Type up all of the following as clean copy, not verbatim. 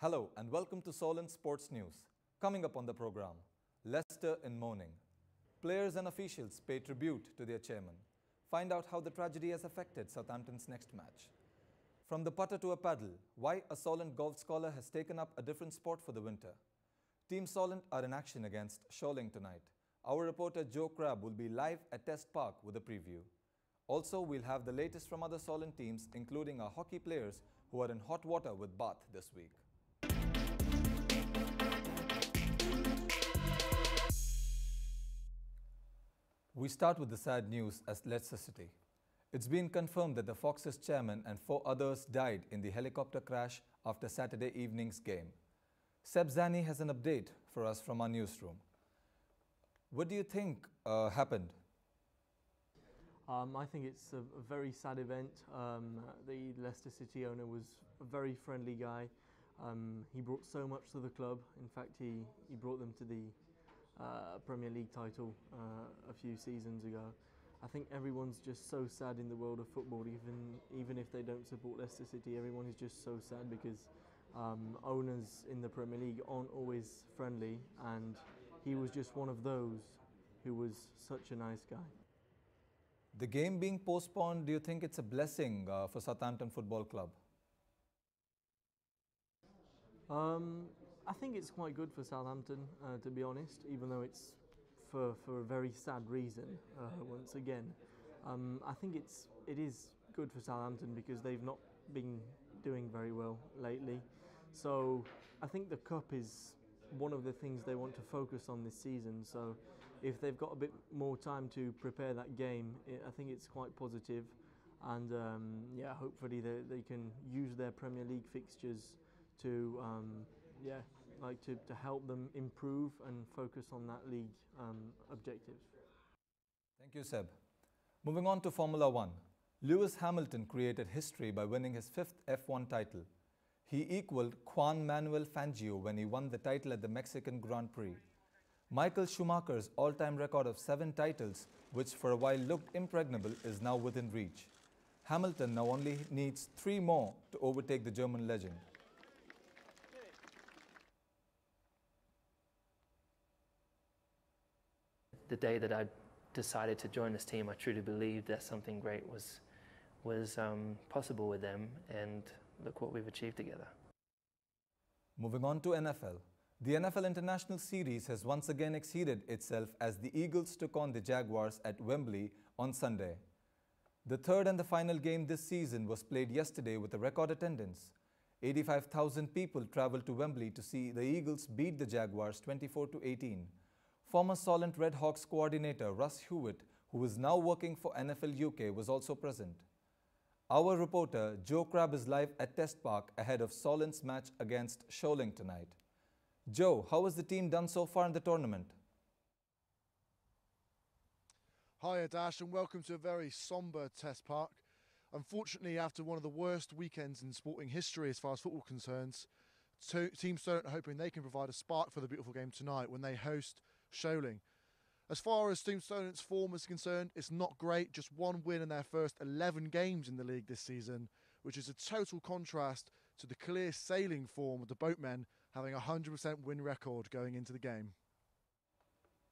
Hello and welcome to Solent Sports News. Coming up on the program, Leicester in mourning. Players and officials pay tribute to their chairman. Find out how the tragedy has affected Southampton's next match. From the putter to a paddle, why a Solent golf scholar has taken up a different sport for the winter. Team Solent are in action against Solent tonight. Our reporter Joe Crabb will be live at Test Park with a preview. Also, we'll have the latest from other Solent teams, including our hockey players who are in hot water with Bath this week. We start with the sad news at Leicester City. It's been confirmed that the Foxes chairman and 4 others died in the helicopter crash after Saturday evening's game. Seb Zani has an update for us from our newsroom. What do you think happened? I think it's a very sad event. The Leicester City owner was a very friendly guy. He brought so much to the club. In fact, he brought them to the Premier League title a few seasons ago. I think everyone's just so sad in the world of football, even if they don't support Leicester City. Everyone is just so sad because owners in the Premier League aren't always friendly, and he was just one of those who was such a nice guy. The game being postponed, do you think it's a blessing for Southampton Football Club? I think it's quite good for Southampton, to be honest, even though it's for a very sad reason, once again. I think it is good for Southampton because they've not been doing very well lately. So I think the Cup is one of the things they want to focus on this season. So if they've got a bit more time to prepare that game, I think it's quite positive. And yeah, hopefully they can use their Premier League fixtures to to help them improve and focus on that league objectives. Thank you, Seb. Moving on to Formula One. Lewis Hamilton created history by winning his 5th F1 title. He equaled Juan Manuel Fangio when he won the title at the Mexican Grand Prix. Michael Schumacher's all-time record of 7 titles, which for a while looked impregnable, is now within reach. Hamilton now only needs 3 more to overtake the German legend. The day that I decided to join this team, I truly believed that something great was possible with them, and look what we've achieved together. Moving on to NFL. The NFL International Series has once again exceeded itself as the Eagles took on the Jaguars at Wembley on Sunday. The third and the final game this season was played yesterday with a record attendance. 85,000 people travelled to Wembley to see the Eagles beat the Jaguars 24-18. Former Solent Red Hawks coordinator Russ Hewitt, who is now working for NFL UK, was also present. Our reporter Joe Crabb is live at Test Park ahead of Solent's match against Solent tonight. Joe, how has the team done so far in the tournament? Hi Adash, and welcome to a very sombre Test Park. Unfortunately, after one of the worst weekends in sporting history as far as football concerns, Team Solent are hoping they can provide a spark for the beautiful game tonight when they host Solent. As far as Team Solent's form is concerned, it's not great, just 1 win in their first 11 games in the league this season, which is a total contrast to the clear sailing form of the Boatmen having a 100% win record going into the game.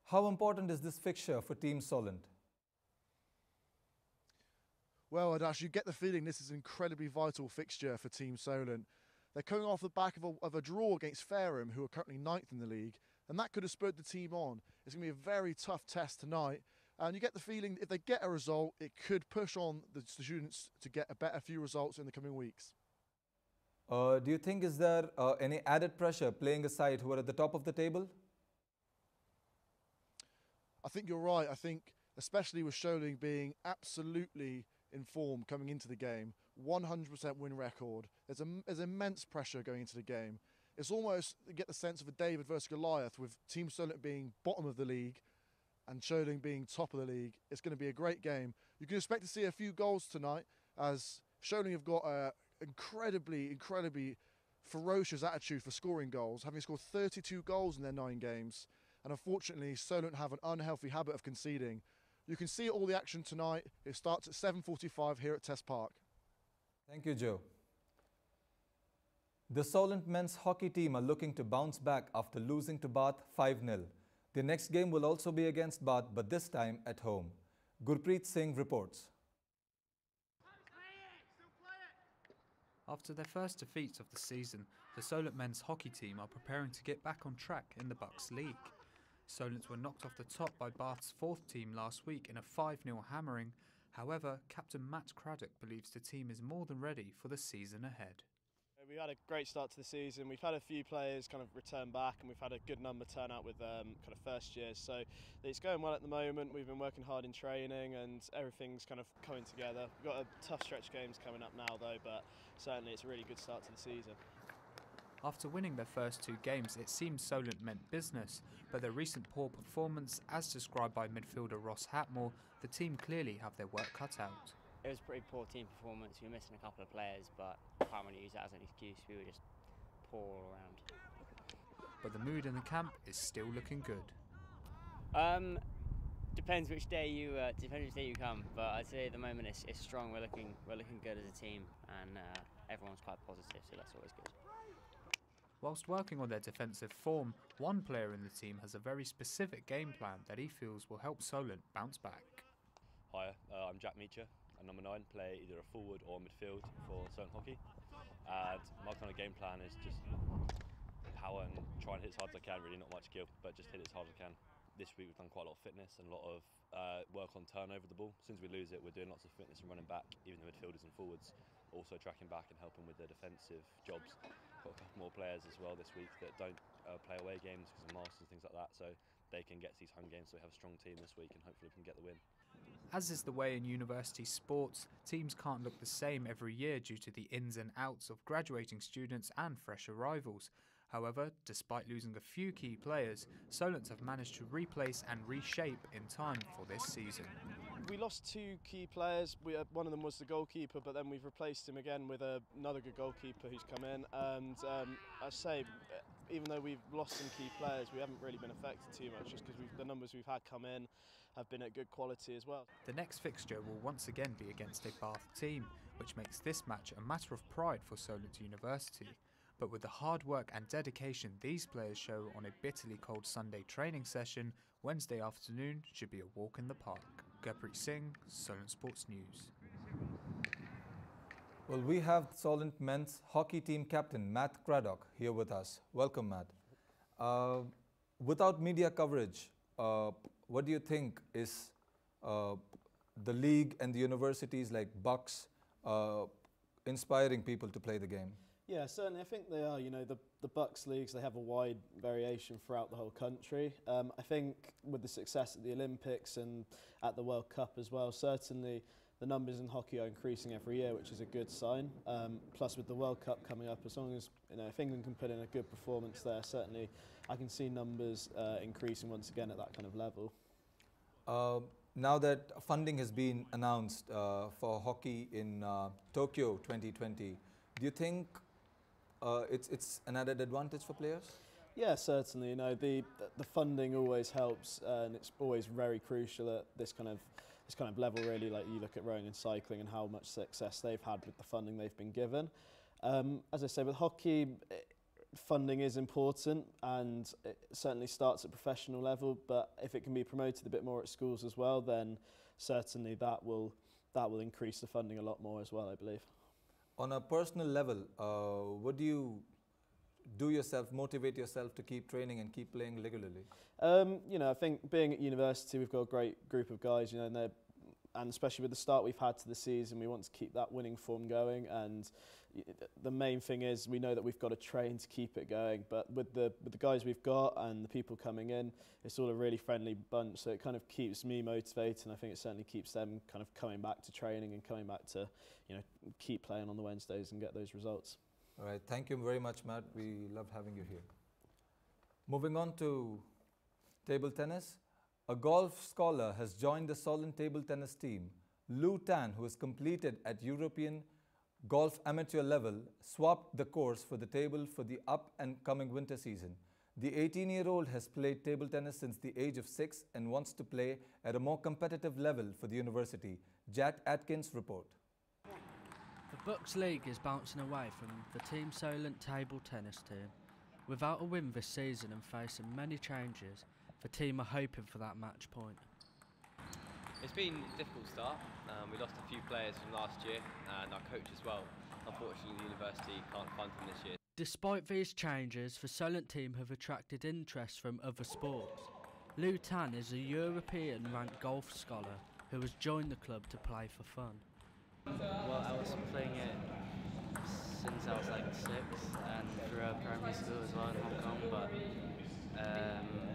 How important is this fixture for Team Solent? Well, Adash, you get the feeling this is an incredibly vital fixture for Team Solent. They're coming off the back of a draw against Fareham, who are currently 9th in the league, and that could have spurred the team on. It's going to be a very tough test tonight, and you get the feeling that if they get a result, it could push on the students to get a better few results in the coming weeks. Do you think is there any added pressure playing a side who are at the top of the table? I think you're right. I think especially with Solent being absolutely in form coming into the game, 100% win record, there's immense pressure going into the game. It's almost, you get the sense of a David versus Goliath, with Team Solent being bottom of the league and Solent being top of the league. It's going to be a great game. You can expect to see a few goals tonight, as Solent have got a incredibly ferocious attitude for scoring goals, having scored 32 goals in their 9 games. And unfortunately, Solent have an unhealthy habit of conceding. You can see all the action tonight. It starts at 7:45 here at Test Park. Thank you, Joe. The Solent men's hockey team are looking to bounce back after losing to Bath 5-0. Their next game will also be against Bath, but this time at home. Gurpreet Singh reports. After their first defeat of the season, the Solent men's hockey team are preparing to get back on track in the Bucks League. Solent were knocked off the top by Bath's fourth team last week in a 5-0 hammering. However, Captain Matt Craddock believes the team is more than ready for the season ahead. We had a great start to the season. We've had a few players kind of return back, and we've had a good number turn out with kind of first years. So it's going well at the moment. We've been working hard in training, and everything's kind of coming together. We've got a tough stretch of games coming up now, though, but certainly it's a really good start to the season. After winning their first two games, it seemed Solent meant business, but their recent poor performance, as described by midfielder Ross Hatmore, the team clearly have their work cut out. It was a pretty poor team performance. We were missing a couple of players, but I can't really use that as an excuse. We were just poor all around. But the mood in the camp is still looking good. Depends which day you come, but I'd say at the moment it's strong. We're looking good as a team, and everyone's quite positive, so that's always good. Whilst working on their defensive form, one player in the team has a very specific game plan that he feels will help Solent bounce back. Hi, I'm Jack Meacher. I'm number 9, play either a forward or midfield for Solent Hockey. And my kind of game plan is just power and try and hit as hard as I can, really, not much skill, but just hit it as hard as I can. This week we've done quite a lot of fitness and a lot of work on turnover the ball. As soon as we lose it, we're doing lots of fitness and running back, even the midfielders and forwards, also tracking back and helping with their defensive jobs. Got a couple more players as well this week that don't play away games because of masks and things like that, so they can get to these home games, so we have a strong team this week and hopefully we can get the win. As is the way in university sports, teams can't look the same every year due to the ins and outs of graduating students and fresh arrivals. However, despite losing a few key players, Solent have managed to replace and reshape in time for this season. We lost 2 key players. One of them was the goalkeeper, but then we've replaced him again with another good goalkeeper who's come in. And I say, even though we've lost some key players, we haven't really been affected too much, just because the numbers we've had come in have been at good quality as well. The next fixture will once again be against a Bath team, which makes this match a matter of pride for Solent University. But with the hard work and dedication these players show on a bitterly cold Sunday training session, Wednesday afternoon should be a walk in the park. Gurpreet Singh, Solent Sports News. Well, we have Solent men's hockey team captain Matt Craddock here with us. Welcome, Matt. Without media coverage, what do you think is the league and the universities like Bucks inspiring people to play the game? Yeah, certainly. I think they are. You know, the Bucks leagues, they have a wide variation throughout the whole country. I think with the success at the Olympics and at the World Cup as well, certainly the numbers in hockey are increasing every year, which is a good sign. Plus with the World Cup coming up, as long as, you know, if England can put in a good performance there, certainly I can see numbers increasing once again at that kind of level. Now that funding has been announced for hockey in Tokyo 2020, do you think it's an added advantage for players? Yeah, certainly. You know, the funding always helps, and it's always very crucial at this kind of level. Really, like you look at rowing and cycling and how much success they've had with the funding they've been given. As I say, with hockey, funding is important, and it certainly starts at professional level. But if it can be promoted a bit more at schools as well, then certainly that will increase the funding a lot more as well, I believe. On a personal level, what do you do yourself, motivate yourself to keep training and keep playing regularly? You know, I think being at university, we've got a great group of guys, you know, and especially with the start we've had to the season, we want to keep that winning form going. And the main thing is we know that we've got to train to keep it going. But with the guys we've got and the people coming in, it's all a really friendly bunch. So it kind of keeps me motivated, and I think it certainly keeps them kind of coming back to training and coming back to, you know, keep playing on the Wednesdays and get those results. All right, thank you very much, Matt. We loved having you here. Moving on to table tennis, a golf scholar has joined the Solent table tennis team. Lou Tan, who has completed at European golf amateur level, swapped the course for the table for the up-and-coming winter season. The 18-year-old has played table tennis since the age of 6 and wants to play at a more competitive level for the university. Jack Atkins report. The Bucks League is bouncing away from the Team Solent table tennis team. Without a win this season and facing many changes, the team are hoping for that match point. It's been a difficult start. We lost a few players from last year and our coach as well. Unfortunately, the university can't fund him this year. Despite these changes, the Solent team have attracted interest from other sports. Lou Tan is a European-ranked golf scholar who has joined the club to play for fun. Well, I was playing it since I was like 6 and throughout primary school as well in Hong Kong, but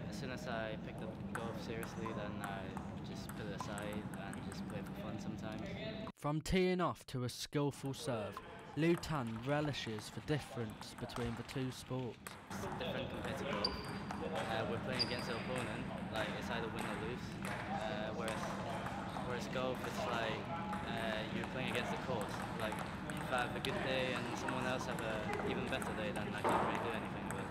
as soon as I picked up golf seriously, then I just put it aside and just play for fun sometimes. From teeing off to a skillful serve, Lou Tan relishes the difference between the two sports. It's different compared to golf. We're playing against an opponent, like it's either win or lose, whereas golf it's like you're playing against the course. Like if I have a good day and someone else have an even better day, then I can't really do anything about it.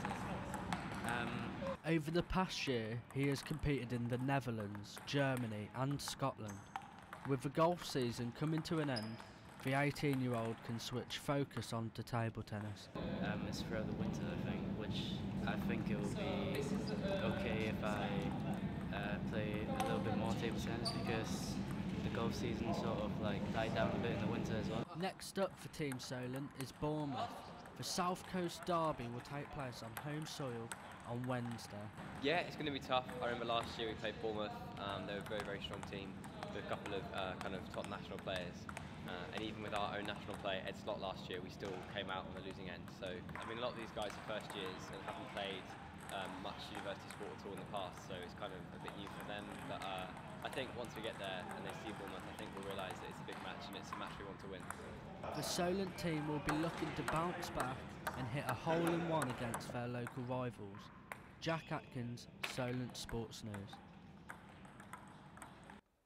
Over the past year, he has competed in the Netherlands, Germany and Scotland. With the golf season coming to an end, the 18-year-old can switch focus onto table tennis. It's throughout the winter, I think, which I think it will be okay if I play a little bit more table tennis because the golf season sort of like died down a bit in the winter as well. Next up for Team Solent is Bournemouth. The South Coast Derby will take place on home soil on Wednesday. Yeah, it's going to be tough. I remember last year we played Bournemouth. They were a very, very strong team with a couple of kind of top national players. And even with our own national player, Ed Slott, last year, we still came out on the losing end. So, I mean, a lot of these guys are first years and haven't played much university sport at all in the past, so it's kind of a bit new for them. But I think once we get there and they see Bournemouth, I think we'll realise that it's a big match and it's a match we want to win. The Solent team will be looking to bounce back and hit a hole-in-one against their local rivals. Jack Atkins, Solent Sports News.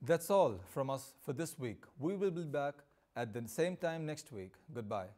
That's all from us for this week. We will be back at the same time next week. Goodbye.